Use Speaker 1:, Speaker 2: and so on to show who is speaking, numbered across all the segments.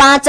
Speaker 1: 5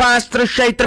Speaker 2: 35-36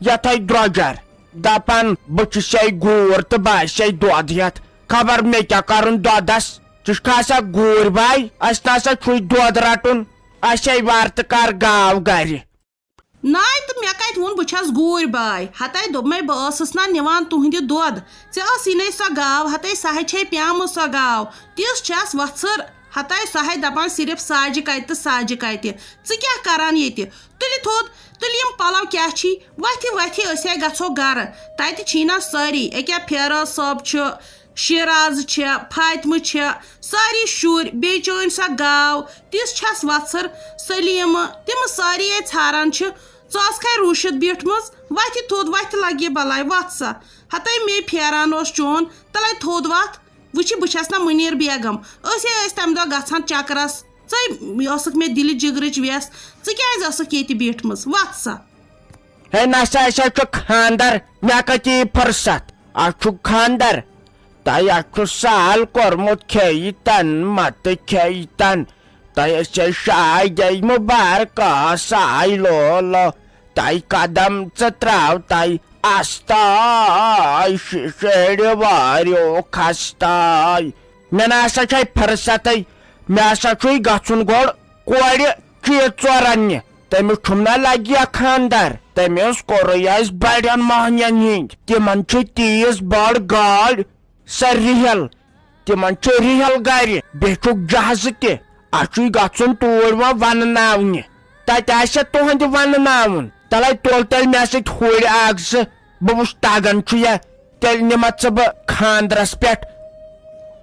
Speaker 2: یتھے درٛوجر دپان بہٕ چھُسے گوٗر تہٕ باسے دۄد ہٮ۪تھ خبر مےٚ کیٛاہ کرُن دۄدس ژٕ چھُکھا آسان گوٗرۍ باے اسہِ نسا چھُے دۄد رٹُن اسے وار تہٕ کر گاو گرِ
Speaker 3: ناے تہٕ مےٚ کتہِ ووٚن بہٕ چھَس گوٗرۍ باے ہتے دوٚپمے بہٕ ٲسٕس نا نِوان تُہنٛدِ دۄد ژےٚ ٲسی نے سۄ گاو ہتے سۄ ہے چھے پیٛامٕژ سۄ گاو تِژھ چھَس وۄژھٕر ہتے سۄ ہے دپان صرف ساجہِ کتہِ تہٕ ساجہِ کتہِ ژٕ کیٛاہ کران ییٚتہِ تُلہِ تھوٚد تُلہِ یِم پلو کیٛاہ چھی وتھِ وتھِ أسۍ ہے گژھو گرٕ تتہِ چھی نا سٲری أکیٛاہ فیروز صٲب چھُ شیراز چھےٚ فاطمہٕ چھےٚ سٲری شُرۍ بیٚیہِ چٲنۍ سۄ گاو تِژھ چھَس وۄژھٕر سلیٖمہٕ تِم سٲری ہے ژھاران چھِ ژٕ ٲسکھے روٗشِتھ بیٖٹھمٕژ وتھِ تھوٚد وتھِ لگہِ بلاے وتھ سا ہتے مے پھیران اوس چون تلے تھوٚد وتھ وٕچھِ بہٕ چھَس نا مُنیٖر بیگم أسۍ ہے ٲسۍ تمہِ دۄہ گژھان چکرس ژے ٲسٕکھ مےٚ دِلہِ جگرٕچ ویس ژٕ کیٛازِ ٲسٕکھ ییٚتہِ بیٖٹھمٕژ وتھ سا
Speaker 2: ہے نسا اسے چھُ خاندر مےٚ کتہِ یی فرست اتھ چھُ خاندر تۄہہِ اتھ چھُ سال کوٚرمُت کھیٚیہِ تن متہٕ کھیٚیہِ تن تۄہہِ ٲسے شاے گٔے مُبارکہ ساے لولو تۄہہِ قدم ژٕ تراو تۄہہِ استاے شیرِ واریو کھستاے مےٚ نسا چھے فرستٕے مےٚ ہسا چھُے گژھُن گۄڈٕ کورِ چیٖز ژور اننہِ تٔمِس چھُم نا لگہِ خاندر تٔمِس کوٚرُے اسہِ بڑٮ۪ن مہنین ہِنٛدۍ تِمن چھِ تیٖژ بٔڑ گاڑ سۄ رِہل تِمن چھُ رِہل گرِ بیٚیہِ چھُکھ جہازٕ تہِ اسہِ چھُے گژھُن توٗرۍ وۄنۍ ونناونہِ تتہِ آسہِ تُہنٛدِ ونناوُن تلے تُل تیٚلہِ مےٚ سۭتۍ ہُرۍ اکھ زٕ بہٕ وٕچھ تگان چھُیا تیٚلہِ نِمتھ ژٕ بہٕ خاندرس پٮ۪ٹھ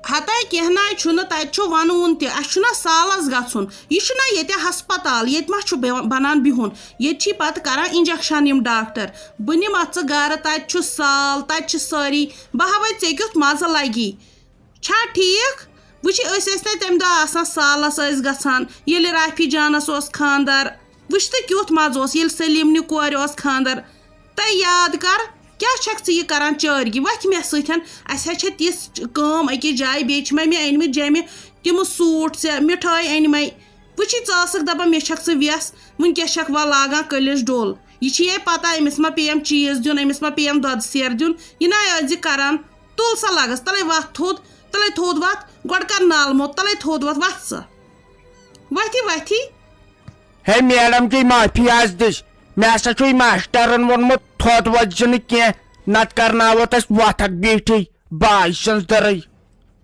Speaker 3: ہتے کینٛہہ ناے چھُنہٕ تتہِ چھُ ونوُن تہِ اسہِ چھُنہ سالس گژھُن یہِ چھُنہ ییٚتہِ ہسپتال ییٚتہِ ما چھُ بنان بِہُن ییٚتہِ چھی پتہٕ کران انجکشن یِم ڈاکٹر بہٕ نِمتھ ژٕ گرٕ تتہِ چھُ سال تتہِ چھِ سٲری بہٕ ہاوے ژےٚ کیُتھ مزٕ لگی چھا ٹھیٖک وٕچھِ أسۍ ٲسۍ نہٕ تمہِ دۄہ آسان سالس ٲسۍ گژھان ییٚلہِ رافی جانس اوس خاندر وٕچھ تہٕ کیُتھ مزٕ اوس ییٚلہِ سلیٖمنہِ کورِ اوس خاندر تہٕ یاد کر کیٛاہ چھکھ ژٕ یہِ کران چٲرگی وتھِ مےٚ سۭتۍ اسہِ ہے چھِ تِژھ کٲم أکِس جایہِ بیٚیہِ چھِ مےٚ أنمٕتۍ جیٚمہِ تِمہٕ سوٗٹ ژےٚ مِٹھٲے أنمَے وٕچھی ژٕ ٲسٕکھ دپان مےٚ چھکھ ژٕ ویس وٕنکیٚس چھکھ وۄنۍ لاگان کٔلِس ڈوٚل یہِ چھی ہے پتہ أمِس ما پیٚیَم چیٖز دیُن أمِس ما پیٚیَم دۄدٕ سیر دیُن یہِ ناے ٲسۍ زِ کران تُل سا لگس تلے وتھ تھوٚد تلے تھوٚد وتھ گۄڈٕ کر نال موٚت تلے تھوٚد وتھ وتھ سا وتھِ وتھِ
Speaker 2: ہے میڈم کی معافی حظ دِس مےٚ ہسا چھُے ماسٹرن ووٚنمُت تھوٚد وۄتھزِ نہٕ کینٛہہ نتہٕ کرناوتھ أسۍ وۄتھکھ بیٖٹھٕے باے سٕنٛز دٔرٕے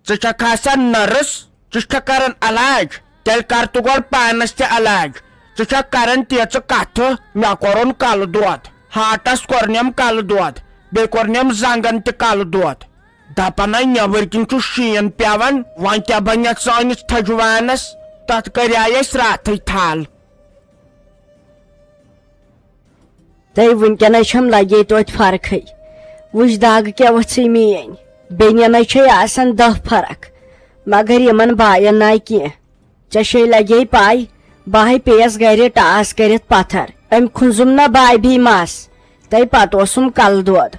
Speaker 2: ژٕ چھکھ آسان نٔرٕس ژٕ چھکھ کران علاج تیٚلہِ کر تہٕ گۄڈٕ پانس تہِ علاج ژٕ چھکھ کران تیٖژٕ کتھٕ مےٚ کوٚرُن کلہٕ دود ہاٹس کوٚرنم کلہٕ دود بیٚیہِ کوٚرنم زنگن تہِ کلہٕ دود دپان ہے نٮ۪بٕرۍ کِنۍ چھُ شیٖن پیوان وۄنۍ کیٛاہ بنہِ یتھ سٲنِس تھجوانس تتھ کریاے اسہِ راتھٕے تھل
Speaker 1: تۄہہِ وٕنکیٚنَے چھم لگے توتہِ فرقٕے وٕچھ دگ کیٛاہ ؤژھٕے میٲنۍ بیٚنٮ۪نَے چھے آسان 10 فرق مگر یِمن باین ناے کینٛہہ ژےٚ چھے لگے پاے بہٕ ہے پیٚیس گرِ ٹاس کٔرِتھ پتھر أمۍ کھُنزُم نا بابی مس تہٕ پتہٕ اوسُم کلہٕ دود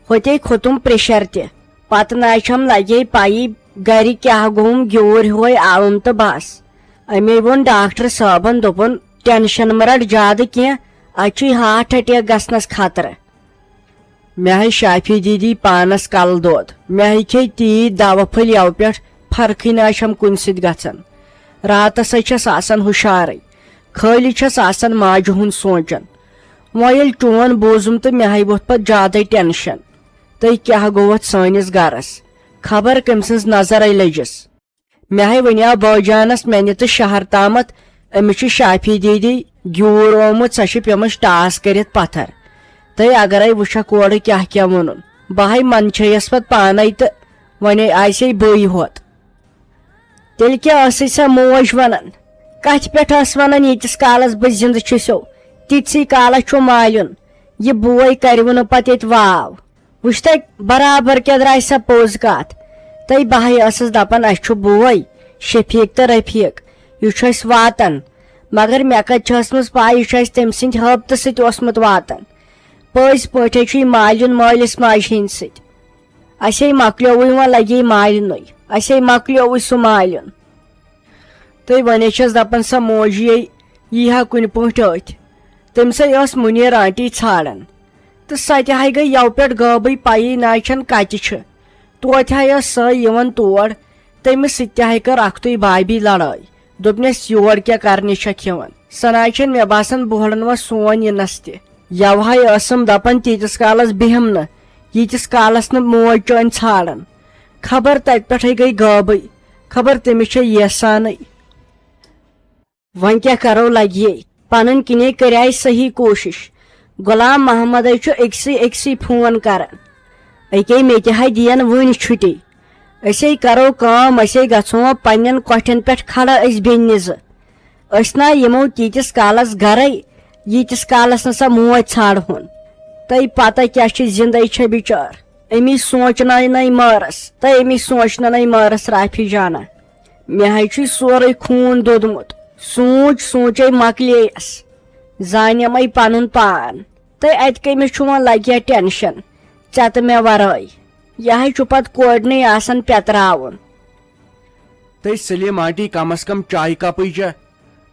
Speaker 1: ہوٚتے کھوٚتُم پریشر تہِ پتہٕ ناے چھم لگے پایی گرِ کیٛاہ گوٚوُم گیوٗر ہیوے آوُم تہٕ بس اَمے ووٚن ڈاکٹر صٲبن دوٚپُن ٹینشن مہ رٹ زیادٕ کینٛہہ اتہِ چھُے ہارٹ اٹیک گژھنس خطرٕ مےٚ ہے شافی دیدی پانس کلہٕ دود مےٚ ہے کھے تیٖتۍ دوا پھٔلۍ یوٕ پٮ۪ٹھ فرقٕے نہ چھم کُنہِ سۭتۍ گژھان راتس ہے چھس آسان ہُشارے خٲلی چھس آسان ماجہِ ہُنٛد سونچان وۄنۍ ییٚلہِ چون بوٗزُم تہٕ مےٚ ہے ووٚتھ پتہٕ زیادے ٹینشن تہٕ کیٛاہ گوٚو اتھ سٲنِس گرس خبر کٔمۍ سٕنٛز نظرے لٔجِس مےٚ ہے ونیاو بٲجانس مےٚ نہِ تہٕ شہر تامتھ أمِس چھِ شافی دیدی گیوٗر آمُت سۄ چھِ پیٚمٕژ ٹاس کٔرِتھ پتھر تُہۍ اگرے وٕچھکھ اورٕ کیٛاہ کیٛاہ ووٚنُن بہٕ ہے منٛدچھیٚیس پتہٕ پانے تہٕ وۄنۍ آسے بٕے ہوت تیٚلہِ کیٛاہ ٲسٕے سۄ موج ونان کتھِ پٮ۪ٹھ ٲس ونان ییٖتِس کالس بہٕ زِندٕ چھُسو تیٖتسٕے کالس چھُ مالُن یہِ بوے کروٕ نہٕ پتہٕ ییٚتہِ واو وٕچھ تۄہہِ برابر کیٛاہ درٛاے سۄ پوٚز کتھ تہٕ بہٕ ہے ٲسٕس دپان اسہِ چھُ بوے شفیٖق تہٕ رفیٖق یہِ چھُ اسہِ واتان مگر مےٚ کتہِ چھِ ٲسمٕژ پاے یہِ چھُ اسہِ تٔمۍ سٕنٛدِ ہٲبتہٕ سۭتۍ اوسمُت واتان پٔزۍ پٲٹھۍ چھُ یہِ مالُن مٲلِس ماجہِ ہِنٛدِ سۭتۍ اسے مۄکلیوٕے وۄنۍ لگے مالنُے اسے مۄکلیوٕے سُہ مالُن تہٕ وۄنۍ چھس دپان سۄ موجی یی ہا کُنہِ پٲٹھۍ أتھۍ تٔمسے ٲس مُنیٖر آنٹی ژھانڈان
Speaker 4: تو ستہ گئی یو پہ غٲبٕے پایی نا چھن کتہِ چھِ توتہِ ٲس سۄ یِوان تور تٔمِس سۭتۍ تہِ کٔر اکھتُے بابی لڑٲے دوٚپنس یور کیٛاہ کرنہِ چھکھ یِوان سۄ ناے چھنہٕ مےٚ باسان بوہلن وۄنۍ سون یِنس تہِ یوہے ٲسٕم دپان تیٖتِس کالس بیہم نہٕ ییٖتِس کالس نہٕ موج چٲنۍ ژھانڈان خبر تتہِ پٮ۪ٹھے گٔے غٲبٕے خبر تٔمِس چھےٚ یسانٕے وۄنۍ کیٛاہ کرو لگیے پنٕنۍ کِنۍ کریے صحیح کوٗشش غلام محمدے چھُ أکسٕے فون کران أکے مےٚ تہِ دِین وُنہِ چھُٹی أسے کرو کٲم أسے گژھو پننٮ۪ن کۄٹھٮ۪ن پٮ۪ٹھ کھڑا أسۍ بیٚنہِ زٕ أسۍ نا یِمو تیٖتِس کالس گرے ییٖتِس کالس نہٕ سۄ موج ژھانڈہون تۄہہِ پتہ کیٛاہ چھِ زندے چھےٚ بِچٲر أمی سونٛچنٲے مٲرس تہٕ أمی سونٛچنٲے مٲرس رافی جانا مےٚ چھُے سورُے خوٗن دوٚدمُت سوٗنٛچے مۄکلییس زانیمے پنُن پان تہٕ اتہِ کٔمِس چھُ وۄنۍ لگیا ٹینشن ژےٚ تہٕ مےٚ ورٲے یہِ چھُ پتہٕ کورنٕے آسان پٮ۪تراوُن
Speaker 2: تہٕ سلیم آنٹی کم از کم چائے کپٕے چا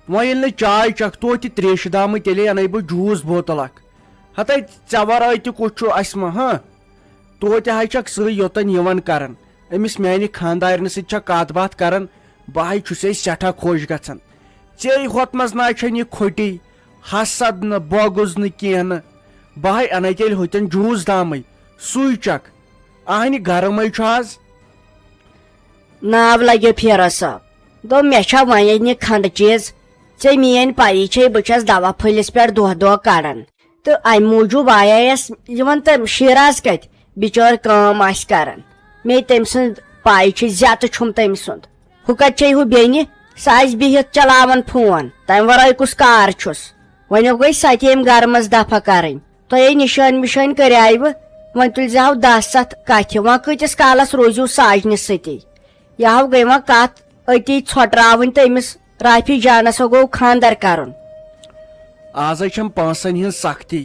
Speaker 2: وۄنۍ ییٚلہِ نہٕ چاے چکھ توتہِ تریشہِ دامہٕ تیٚلے انے بہٕ جوٗس بوتل اکھ ہتے ژےٚ ورٲے تہِ کُس چھُ اسہِ ما ہاں توتہِ چھکھ سُے یوٚتن یِوان کران أمِس میانہِ خاندارنہِ سۭتۍ چھکھ کتھ باتھ کران بہٕ چھُسے سٮ۪ٹھاہ خۄش گژھان ژے ہوٚت منٛز نا چھنہٕ یہِ کھوٹی حسد نہٕ بوگُز نہٕ کینٛہہ نہٕ بہٕ انے تیٚلہِ ہوٚتٮ۪ن جوٗس دامٕے سُے چکھ اہنہِ گرمٕے چھُ آز
Speaker 4: ناو لگیو فیروز صٲب دوٚپ مےٚ چھا وۄنۍ کھنڈٕ چیٖز ژےٚ میٲنۍ پایی چھے بہٕ چھس دوا پھٔلِس پٮ۪ٹھ دۄہ کڑان تہٕ امہِ موٗجوٗب آیس یِوان تہٕ شیراز کتہِ بِچٲر کٲم آسہِ کران مے تٔمۍ سٕنٛز پاے چھِ زیتہٕ چھُم تٔمۍ سُنٛد ہُہ کتہِ چھے ہُہ بیٚنہِ سۄ آسہِ بِہِتھ چلاوان فون تمہِ ورٲے کُس کار چھُس وۄنۍ گٔے ستیٚیِم گرٕ منٛز دفع کرٕنۍ تۄہے نِشٲنۍ وِشٲنۍ کریایوٕ وۄنۍ تُلزِہو 10 کتھِ وۄنۍ کۭتِس کالس روزِو ساجنہِ سۭتی یہو گٔے وۄنۍ کتھ أتی ژھۄٹراوٕنۍ تہٕ أمِس رافی جانس گوٚو خاندر کرُن
Speaker 2: آزے چھم پونٛسن ہٕنٛز سختی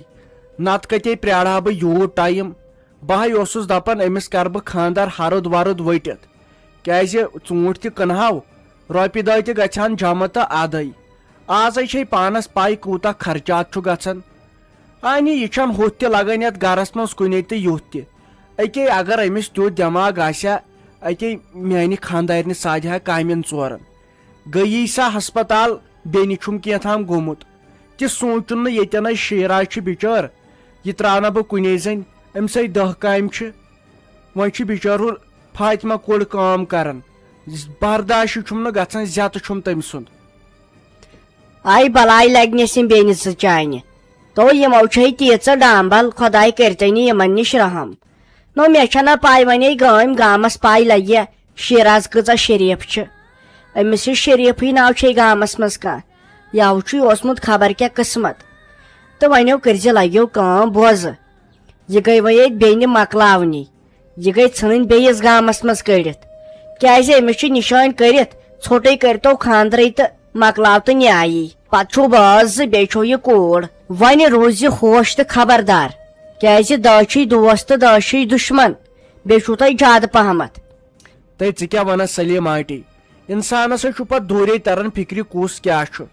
Speaker 2: نتہٕ کتے پرٛارہا بہٕ یوٗت ٹایم بہے اوسُس دپان أمِس کرٕ بہٕ خاندر ہرُد ورُد ؤٹِتھ کیازِ ژوٗنٛٹھۍ تہِ کٕنہو رۄپیہِ دہ تہِ گژھِ ہن جمع تہٕ ادے آزے چھے پانس پاے کوٗتاہ خرچات چھُ گژھان انہِ یہِ چھنہٕ ہُتھ تہِ لگان یتھ گرس منٛز کُنے تہٕ یُتھ تہِ اکے اگر أمِس تیُتھ دٮ۪ماغ آسہِ ہا اکے میانہِ خاندارنہِ سادِ ہا کامٮ۪ن ژورن گٔیی سا ہسپتال بیٚنہِ چھُم کینٛہہ گوٚمُت تہِ سوٗنٛچُن نہٕ ییٚتٮ۪ن شیراز چھِ بِچٲر یہِ تراونا بہٕ کُنے زٔنۍ أمسے 10 کامہِ چھِ وۄنۍ چھُ بِچٲر ہُہ فاطمہ کوٚر کٲم کران برداشی چھُم نہٕ گژھان زیتہٕ چھُم تٔمۍ سُنٛد
Speaker 4: آیہِ بلاے لگنس یِم بیٚنہِ زٕ چانہِ تو یِمو چھے تیٖژٕ ڈامبل خۄداے کٔرتنی یِمن نِش رحم نو مےٚ چھنا پاے وۄنۍ گامس پاے لگہِ شیراز کۭژاہ شریٖف چھِ أمِس چھِ شریٖفٕے ناو چھے گامس منٛز کانٛہہ یَوٕ چھُے اوسمُت خبر کیٛاہ قٕسمت تہٕ وۄنۍ کٔرزِ لگیو کٲم بوزٕ یہِ گٔے وۄنۍ ییٚتہِ بیٚنہِ مۄکلاونی یہِ گٔے ژھٕنٕنۍ بیٚیِس گامس منٛز کٔڑِتھ کیازِ أمِس چھِ نِشٲنۍ کٔرِتھ ژھوٚٹٕے کٔرتو خاندرٕے تہٕ مۄکلاو تہٕ نیایی پتہٕ چھُو باز زٕ بیٚیہِ چھو یہِ کوٗر وۄنۍ روٗزِ ہوش تہٕ خبردار کیازِ دہ چھُے دوس تہٕ دہ چھُے دُشمن بیٚیہِ چھُو تۄہہِ زیادٕ پہمتھ
Speaker 2: تہٕ ژٕ کیٛاہ ونان سلیٖم آنٹی انسانس چھُ پتہٕ دوٗرے تران فکرِ کُس کیٛاہ چھُ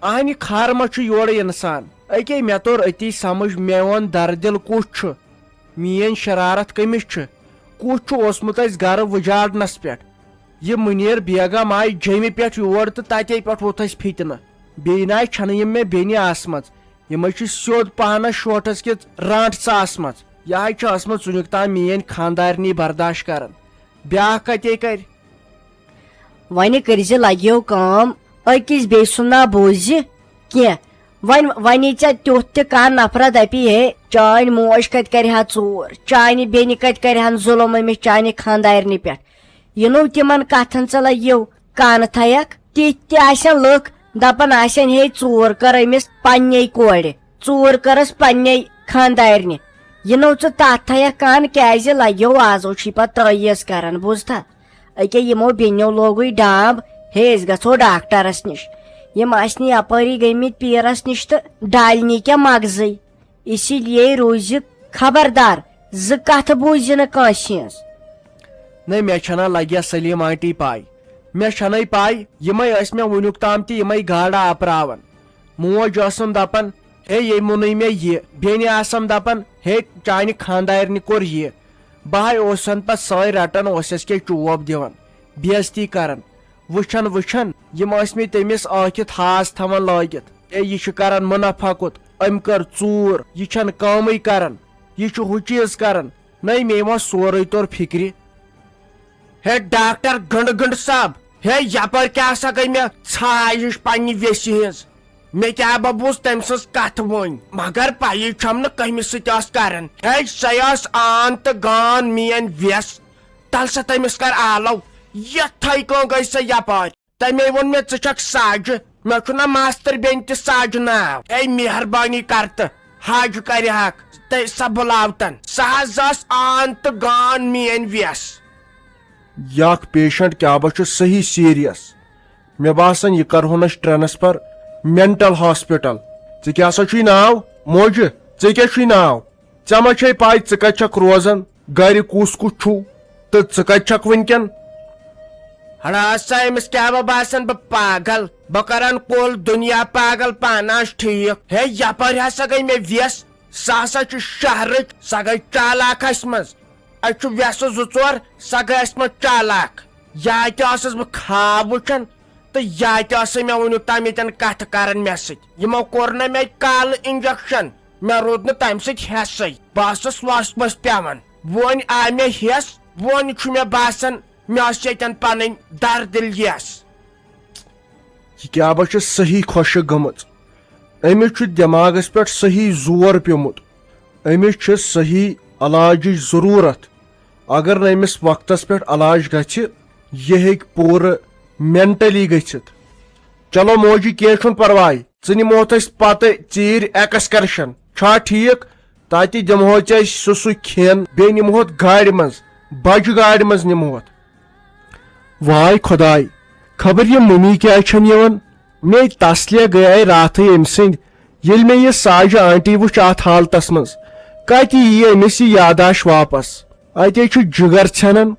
Speaker 2: اہنہِ خار ما چھُ یورٕ انسان اکے مےٚ توٚر أتی سمجھ مےٚ ووٚن دردِل کُس چھُ میٲنۍ شرارت کٔمِس چھِ کُس چھُ اوسمُت اسہِ گرٕ وُجاڑنس پٮ۪ٹھ یہِ مُنیر بیگم آیہِ جیمہِ پٮ۪ٹھ یور تہٕ تتے پٮ۪ٹھ ووٚتھ اسہِ فِتنہٕ بیٚیہِ ناے چھنہٕ یِم مےٚ بیٚنہِ آسمژ یِمے چھِ سیوٚد پہنس شوٹھس کِژ رانٛٹھ ژاسمژ یہے چھِ ٲسمٕژ ژُنیُک تام میٲنۍ خاندارنی برداشت کران بیاکھ کتے کرِ
Speaker 4: وۄنۍ کٔرزِ لگیو کٲم أکِس بیٚیہِ سُنٛد نا بوٗزِ کینٛہہ وۄنی ژےٚ تیُتھ تہِ کانٛہہ نفرا دپی ہے چٲنۍ موج کتہِ کرِ ہا ژوٗر چانہِ بیٚنہِ کتہِ کرِ ہن ظُلم أمِس چانہِ خاندارنہِ پٮ۪ٹھ یِنو تِمن کتھن ژٕ لگیو کانہٕ تھایکھ تِتھۍ تہِ آسن لُکھ دپان آسن ہے ژوٗر کٔر أمِس پننے کورِ ژوٗر کٔرٕس پننے خاندارنہِ یِنو ژٕ تتھ تھایکھ کان کیازِ لگیو آزو چھُے پتہٕ تٲیٖز کران بوٗزتھا أکے یِمو بیٚنیو لوگُے ڈامب ہے أسۍ گژھو ڈاکٹرس نِش یِم آسنہِ یپٲری گٔمٕتۍ پیٖرس نِش تہٕ ڈالنی کیٛاہ مغزٕے اسی لیے روٗزِ خبردار زٕ کتھٕ بوٗزِ نہٕ کٲنٛسہِ ہٕنٛز
Speaker 2: نہ مےٚ چھنا لگیا سلیٖم آنٹی پاے مےٚ چھنَے پاے یِمے ٲسۍ مےٚ وُنیُک تام تہِ یِمے گاڈٕ اپراوان موج ٲسٕم دپان ہے یہ مونی مے یہ بیٚنہِ آسم دپان ہے چانہِ خاندارنہِ کوٚر یہِ بہے اوسن پتہٕ سٲنۍ رٹان اوسس کے چوب دِوان بےٚعزتی کران وٕچھان وٕچھان یِم ٲسۍ مٕتۍ تٔمِس ٲکھِتھ ہاس تھاوان لٲگِتھ ہے یہِ چھُ کران مُنافقت أمۍ کٔر ژوٗر یہِ چھنہٕ کٲمٕے کران یہِ چھُ ہُہ چیٖز کران نٔے مے ما سورُے توٚر فِکرِ ہے ڈاکٹر گنڈٕ گنڈٕ صاحب ہے یپٲرۍ کیٛاہ سا گٔے مےٚ ژھاے ہِش پننہِ ویسہِ ہِنٛز مےٚ کیٛاہ با بوٗز تٔمۍ سٕنٛز کتھ وۄنۍ مگر پیی چھم نہٕ کٔمِس سۭتۍ ٲس کران ہے سۄ ٲس آن تہٕ گان میٲنۍ ویس تل سا تٔمِس کر آلو یتھے کٲنٛۍ گٔے سۄ یپٲرۍ تمے ووٚن مےٚ ژٕ چھکھ ساجہِ مےٚ چھُ نا ماستٕر بیٚنہِ تہِ ساجہِ ناو ہے مہربٲنی کر تہٕ حج کرِہکھ تہٕ سۄ بُلاوتن سۄ حظ ٲس آن تہٕ گان میٲنۍ ویس
Speaker 5: یک پیشنٹ کیا بہ صحیح سیریس مے باسان یہ کرہونس ٹرانسفر مینٹل ہاسپٹل ژے کیا سا چھُے ناو موجہِ ژے کیا چھُے ناو ژے ما چھے پاے ژٕ کتہِ چھکھ روزان گرِ کُس کُس چھُو تہٕ ژٕ کتہِ چھکھ وٕنکٮ۪ن
Speaker 2: ہڑا سا أمِس کیٛاہ بہٕ باسان بہٕ پاگل بہٕ کران کُل دُنیا پاگل پانہٕ آس ٹھیٖک ہے یپٲرۍ ہسا گٔے مےٚ ویس سۄ ہسا چھِ شہرٕچ سۄ گٔے چالاک اسہِ منٛز اَسہِ چھُ ویسہٕ زٕ ژور سۄ گٔے اسہِ منٛز چالاک یا تہِ ٲسٕس بہٕ خواب وٕچھان تہٕ یا تہِ ٲسٕے مےٚ وُنیُک تام ییٚتٮ۪ن کتھٕ کران مےٚ سۭتۍ یِمو کوٚر نہٕ مےٚ کالہٕ انجکشن مےٚ روٗد نہٕ تمہِ سۭتۍ ہٮ۪سٕے بہٕ ٲسٕس وسپس پٮ۪وان وۄنۍ آے مےٚ ہٮ۪س وۄنۍ چھُ مےٚ باسان مےٚ ٲس ییٚتٮ۪ن پنٕنۍ دردِل یس
Speaker 5: یہ کیا بہ صحیح خۄشک گٔمٕژ أمِس چھُ دٮ۪ماغس پٮ۪ٹھ صحیح زور پیوٚمُت أمِس چھِ صحیح علاجٕچ ضروٗرت اگر نہٕ أمِس وقتس پٮ۪ٹھ علاج گژھِ یہِ ہیٚکہِ پوٗرٕ مینٹلی گٔژھِتھ چلو موجی کینٛہہ چھُنہٕ پرواے ژٕ نِمہوتھ أسۍ پتہٕ ژیٖرۍ ایکسکرشن چھا ٹھیٖک تتہِ دِمہو ژےٚ أسۍ سُہ کھٮ۪ن بیٚیہِ نِمہوتھ گاڑِ منٛز بجہِ گاڑِ منٛز نِمہوتھ واے خۄداے خبر یہِ مٔمی کیٛازِ چھنہٕ یِوان مے تسلیہ گٔیے راتھٕے أمۍ سٕنٛدۍ ییٚلہِ مےٚ یہِ ساجہِ آنٹی وٕچھ اتھ حالتس منٛز کتہِ یی أمِس یہِ یاداش واپس اتے چھُ جگر ژھٮ۪نان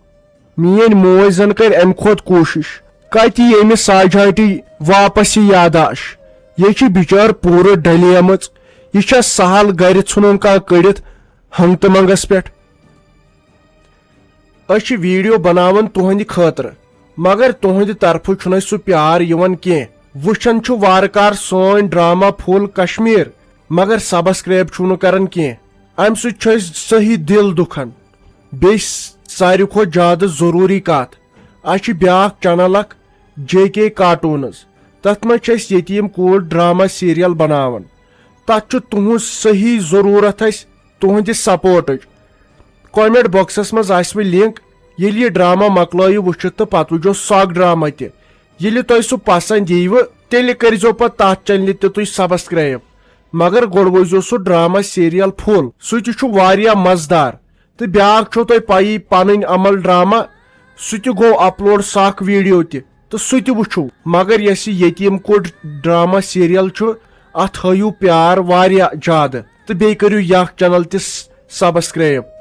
Speaker 5: میٲنۍ موج زن کر امہِ کھۄتہٕ کوٗشش کتہِ یی أمِس ساجہِ آنٹی واپس یہِ یاداش یہِ چھِ بِچٲر پوٗرٕ ڈلیمٕژ یہِ چھا سہل گرِ ژھُنُن کانٛہہ کٔڑِتھ ہنگتہٕ منگس پٮ۪ٹھ أسۍ چھِ ویڈیو بناوان تُہنٛدِ خٲطرٕ مگر تُہنٛدِ طرفہٕ چھُنہٕ اسہِ سُہ پیار یِوان کینٛہہ وٕچھان چھُ وارٕ کار سٲنۍ ڈراما فُل کشمیٖر مگر سبسکرایب چھُو نہٕ کران کینٛہہ امہِ سۭتۍ چھُ اسہِ صحیح دل دُکھان بیٚیہِ ساروی کھۄتہٕ زیادٕ ضروٗری کتھ اسہِ چھِ بیاکھ چنل اکھ JK کارٹوٗنز تتھ منٛز چھِ أسۍ یتیٖم کوٗر ڈراما سیریل بناوان تتھ چھُ تُہنٛز صحیح ضروٗرت اسہِ تُہنٛدِ سپورٹٕچ کومنٹ باکسس منٛز آسوٕ لِنک ییٚلہِ یہِ ڈراما مۄکلٲیِو وٕچھِتھ تہٕ پتہٕ وٕچھو سۄ ڈراما تہِ ییٚلہِ تۄہہِ سُہ پسنٛد ییٖوٕ تیٚلہِ کٔرۍزیو پتہٕ تتھ چنلہِ تہِ تُہۍ سبسکرایب مگر گۄڈٕ وٕچھزیو سُہ ڈراما سیریل فُل سُہ تہِ چھُ واریاہ مزٕدار تہٕ بیاکھ چھو تۄہہِ پیی پنٕنۍ عمل ڈراما سُہ تہِ گوٚو اپلوڈ سُہ اکھ ویڈیو تہِ تہٕ سُہ تہِ وٕچھو مگر یۄس یہِ یتیٖم کوٗر ڈراما سیریل چھُ اتھ ہٲیِو پیار واریاہ زیادٕ تہٕ بیٚیہِ کٔرِو یہِ اکھ چنل تہِ سبسکرایب